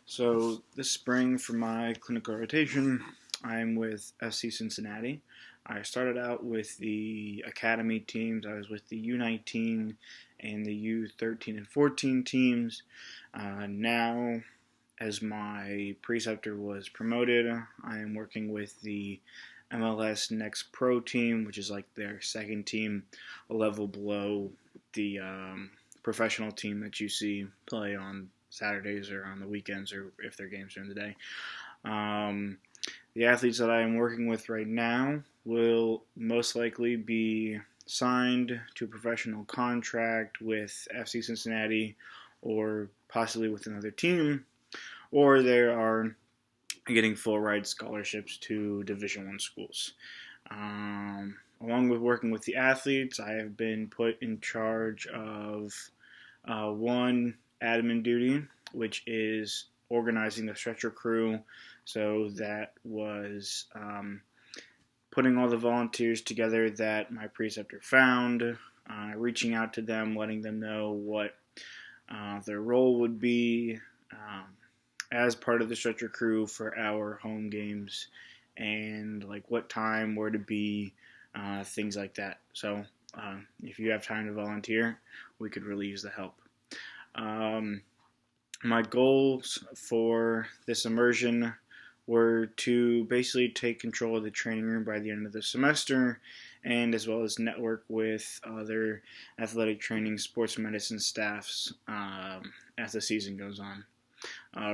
So this spring for my clinical rotation, I'm with FC Cincinnati. I started out with the academy teams. I was with the U19 and the U13 and 14 teams. Now, as my preceptor was promoted, I am working with the MLS Next Pro team, which is like their second team, a level below the professional team that you see play on Saturdays or on the weekends, or if they're games during the day. The athletes that I am working with right now will most likely be signed to a professional contract with FC Cincinnati or possibly with another team, or they are getting full ride scholarships to Division I schools. Along with working with the athletes, I have been put in charge of one admin duty, which is organizing the stretcher crew. So that was putting all the volunteers together that my preceptor found, reaching out to them, letting them know what their role would be as part of the stretcher crew for our home games, and like what time, where to be, things like that. So if you have time to volunteer, we could really use the help. My goals for this immersion were to basically take control of the training room by the end of the semester, and as well as network with other athletic training sports medicine staffs as the season goes on.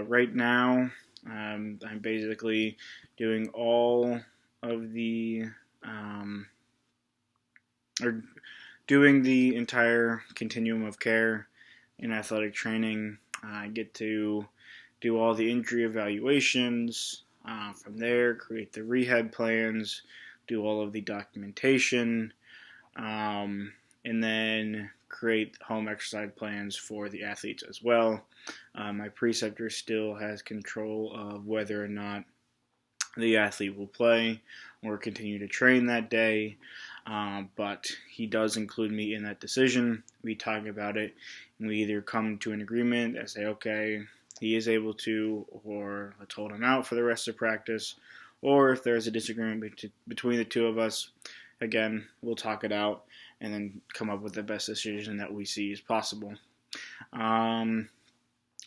Right now, I'm basically doing all of the doing the entire continuum of care in athletic training. I get to do all the injury evaluations. From there, create the rehab plans, do all of the documentation, and then create home exercise plans for the athletes as well. My preceptor still has control of whether or not the athlete will play or continue to train that day, but he does include me in that decision. We talk about it, and we either come to an agreement and say, okay, he is able to, or let's hold him out for the rest of practice, or if there's a disagreement between the two of us, again, we'll talk it out and then come up with the best decision that we see as possible.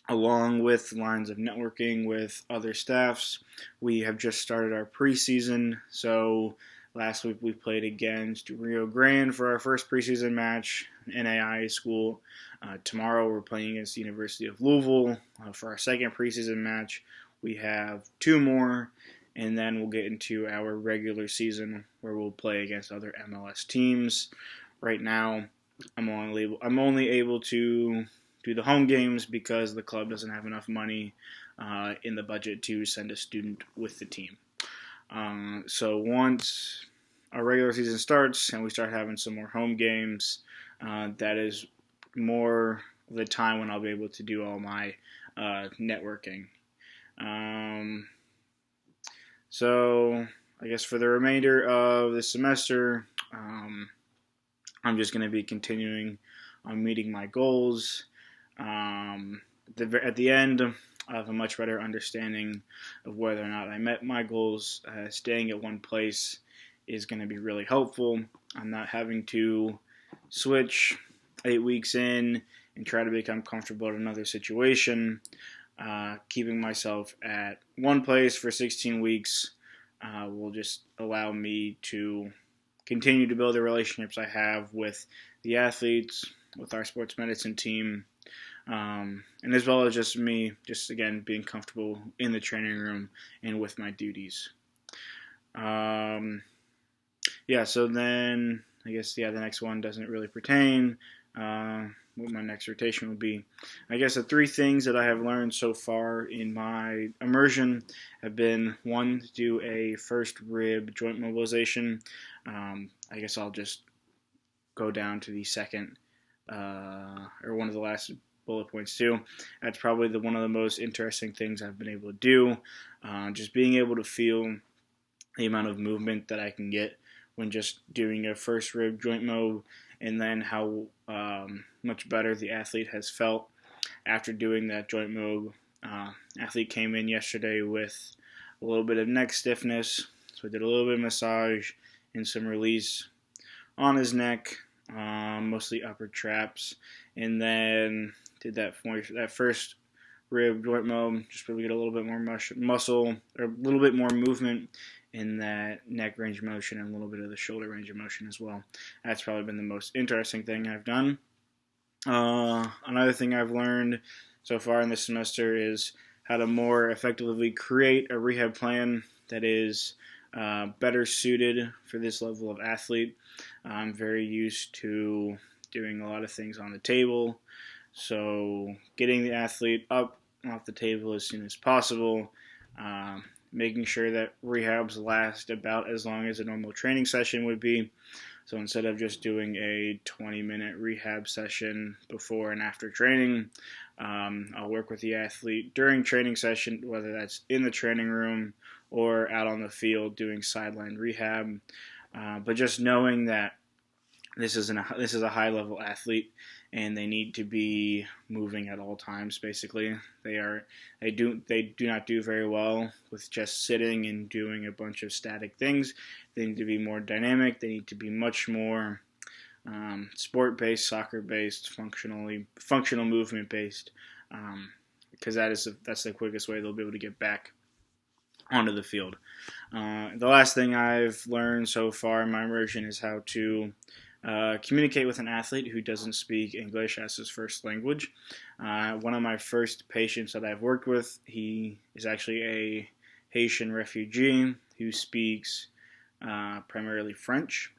Along with lines of networking with other staffs, we have just started our preseason. So last week we played against Rio Grande for our first preseason match, NAIA school. Tomorrow we're playing against the University of Louisville for our second preseason match. We have two more, and then we'll get into our regular season where we'll play against other MLS teams. Right now, I'm only able to do the home games because the club doesn't have enough money in the budget to send a student with the team. So once our regular season starts and we start having some more home games, that is more of the time when I'll be able to do all my networking. So I guess for the remainder of the semester, I'm just going to be continuing on meeting my goals. At the end, I have a much better understanding of whether or not I met my goals. Staying at one place is going to be really helpful. I'm not having to switch 8 weeks in and try to become comfortable in another situation. Keeping myself at one place for 16 weeks will just allow me to continue to build the relationships I have with the athletes, with our sports medicine team, and as well as just me, just again, being comfortable in the training room and with my duties. So then I guess, the next one doesn't really pertain. What my next rotation would be. I guess the three things that I have learned so far in my immersion have been, one, to do a first rib joint mobilization. I guess I'll just go down to the second, or one of the last bullet points too. That's probably one of the most interesting things I've been able to do. Just being able to feel the amount of movement that I can get when just doing a first rib joint mob, and then how much better the athlete has felt after doing that joint mob Athlete came in yesterday with a little bit of neck stiffness, so I did a little bit of massage and some release on his neck, mostly upper traps, and then did that first rib joint mob, just really get a little bit more muscle, or a little bit more movement in that neck range of motion and a little bit of the shoulder range of motion as well. That's probably been the most interesting thing I've done. Another thing I've learned so far in this semester is how to more effectively create a rehab plan that is better suited for this level of athlete. I'm very used to doing a lot of things on the table, so getting the athlete up off the table as soon as possible, making sure that rehabs last about as long as a normal training session would be. So instead of just doing a 20-minute rehab session before and after training, I'll work with the athlete during training session, whether that's in the training room or out on the field doing sideline rehab. But just knowing that this is a high-level athlete and they need to be moving at all times. Basically, they do not do very well with just sitting and doing a bunch of static things. They need to be more dynamic. They need to be much more sport-based, soccer-based, functional movement-based, because that's the quickest way they'll be able to get back onto the field. The last thing I've learned so far in my immersion is how to communicate with an athlete who doesn't speak English as his first language. One of my first patients that I've worked with, he is actually a Haitian refugee who speaks primarily French.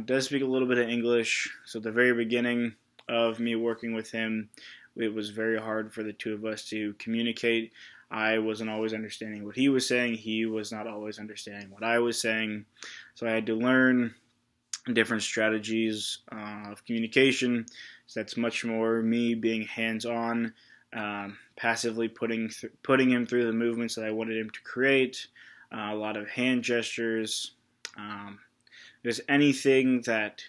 Does speak a little bit of English, so at the very beginning of me working with him, it was very hard for the two of us to communicate. I wasn't always understanding what he was saying. He was not always understanding what I was saying. So I had to learn different strategies of communication. So that's much more me being hands-on, passively putting him through the movements that I wanted him to create, a lot of hand gestures. There's anything that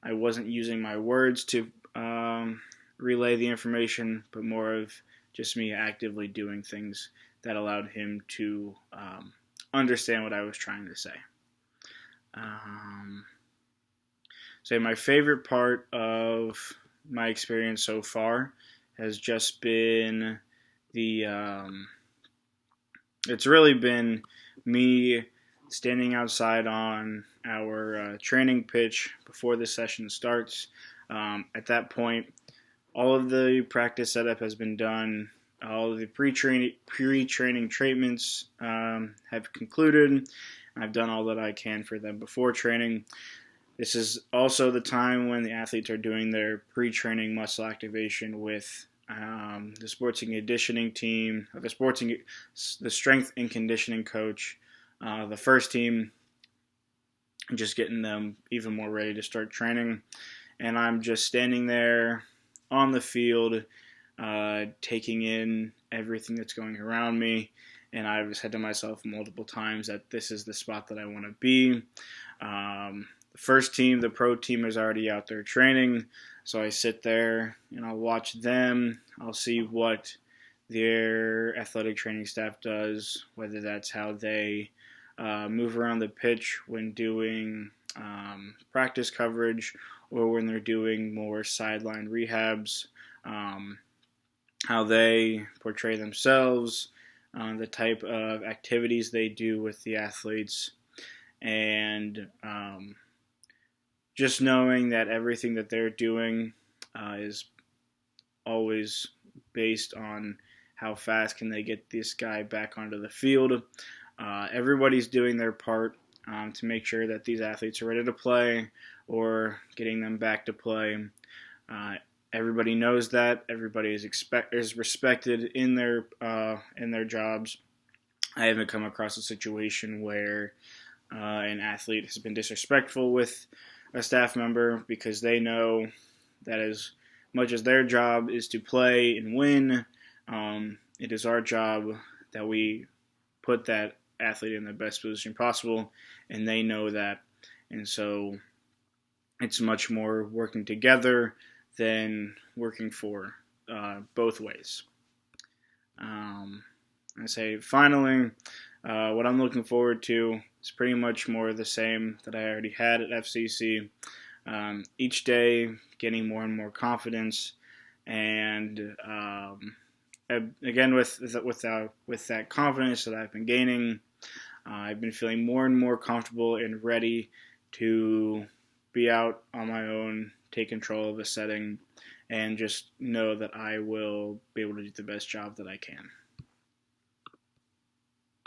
I wasn't using my words to relay the information, but more of just me actively doing things that allowed him to understand what I was trying to say. So my favorite part of my experience so far has just been it's really been me standing outside on our training pitch before the session starts. At that point, all of the practice setup has been done. All of the pre-training treatments have concluded. I've done all that I can for them before training. This is also the time when the athletes are doing their pre-training muscle activation with the sports and conditioning team, the strength and conditioning coach, the first team, just getting them even more ready to start training. And I'm just standing there on the field, taking in everything that's going around me. And I've said to myself multiple times that this is the spot that I want to be. The first team, the pro team, is already out there training. So I sit there and I'll watch them. I'll see what their athletic training staff does, whether that's how they move around the pitch when doing practice coverage or when they're doing more sideline rehabs, how they portray themselves, the type of activities they do with the athletes, and just knowing that everything that they're doing is always based on how fast can they get this guy back onto the field. Everybody's doing their part to make sure that these athletes are ready to play or getting them back to play. Everybody knows that. Everybody is respected in their jobs. I haven't come across a situation where an athlete has been disrespectful with a staff member, because they know that as much as their job is to play and win, it is our job that we put that athlete in the best position possible, and they know that. And so it's much more working together than working for both ways. I say finally, what I'm looking forward to is pretty much more of the same that I already had at FCC. Each day, getting more and more confidence, and again with that confidence that I've been gaining, I've been feeling more and more comfortable and ready to be out on my own, take control of a setting, and just know that I will be able to do the best job that I can.